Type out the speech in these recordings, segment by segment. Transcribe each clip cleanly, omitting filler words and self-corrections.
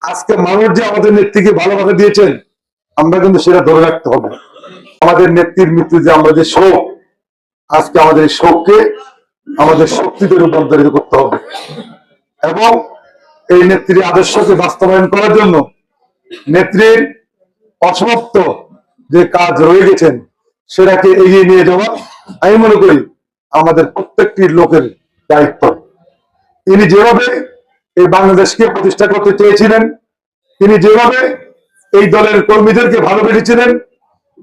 আজকে মানুষ যে আমাদের নেত্রীকে ভালোভাবে দিয়েছেন, আমরা কিন্তু সেটা ধরে রাখতে হবে। আমাদের নেত্রীর মৃত্যু যে আমরা যে শোক, আজকে আমাদের এই শোককে আমাদের শক্তিতে রূপান্তরিত করতে হবে এবং এই নেত্রীর আদর্শকে বাস্তবায়ন করার জন্য নেত্রীর অসমাপ্ত যে কাজ রয়ে গেছেন সেটাকে এগিয়ে নিয়ে যাওয়া আমি মনে করি আমাদের প্রত্যেকটি লোকের দায়িত্ব। তিনি যেভাবে এই বাংলাদেশকে প্রতিষ্ঠা করতে চেয়েছিলেন, তিনি যেভাবে এই দলের কর্মীদেরকে ভালোবেসেছিলেন,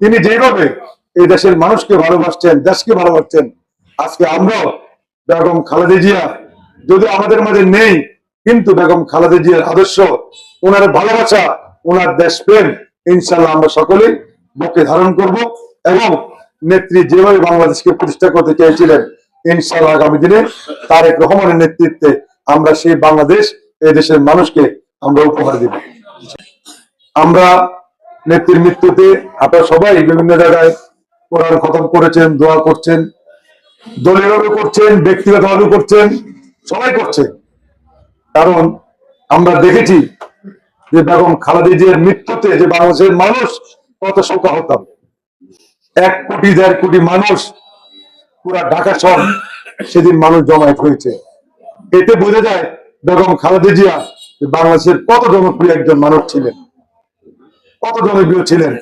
তিনি যেভাবে এই দেশের মানুষকে ভালোবাসছেন, দেশকে ভালোবাসছেন, আজকে আমরাও বেগম খালেদা জিয়া যদি আমাদের মাঝে নেই, কিন্তু বেগম খালেদা জিয়ার আদর্শ, ওনার ভালোবাসা, ওনার দেশপ্রেম ইনশাল্লাহ আমরা সকলেই বুকে ধারণ করব এবং নেত্রী যেভাবে বাংলাদেশকে প্রতিষ্ঠা করতে চেয়েছিলেন ইনশাল্লাহ আগামী দিনে তারেক রহমানের নেতৃত্বে আমরা সেই বাংলাদেশ এই দেশের মানুষকে আমরা উপহার দেব। আমরা নেত্রীর মৃত্যুতে আপনারা সবাই বিভিন্ন জায়গায় কোরআন খতম করেছেন, দোয়া করছেন, দলীয়ভাবে করছেন, ব্যক্তিগতভাবে করছেন, সবাই করছে। কারণ আমরা দেখেছি যে বেগম খালেদা জিয়ার মৃত্যুতে যে বাংলাদেশের মানুষ কত শোকাহত। 1 কোটি 1.5 কোটি মানুষ পুরা ঢাকা শহর সেদিন মানুষ জমায়েত হয়েছে। এতে বোঝা যায় বেগম খালেদা জিয়া বাংলাদেশের কত জনপ্রিয় একজন মানুষ ছিলেন, কত জনপ্রিয় ছিলেন।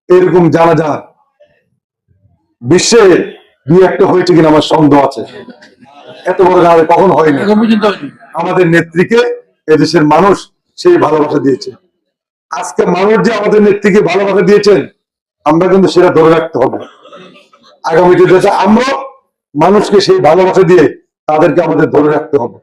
এরকম জানাজা বিশ্বে 2-1টা হয়েছে কিনা আমার সন্দেহ আছে, এত বড় জানাজা কখন হয়নি। আমাদের নেত্রীকে এদেশের মানুষ সেই ভালোবাসা দিয়েছে। আজকে মানুষ যে আমাদের নেত্রীকে ভালোবাসা দিয়েছেন, আমরা কিন্তু সেটা ধরে রাখতে হবে। আগামীতে আমরা মানুষকে সেই ভালোবাসা দিয়ে তাদেরকে আমাদের ধরে রাখতে হবে।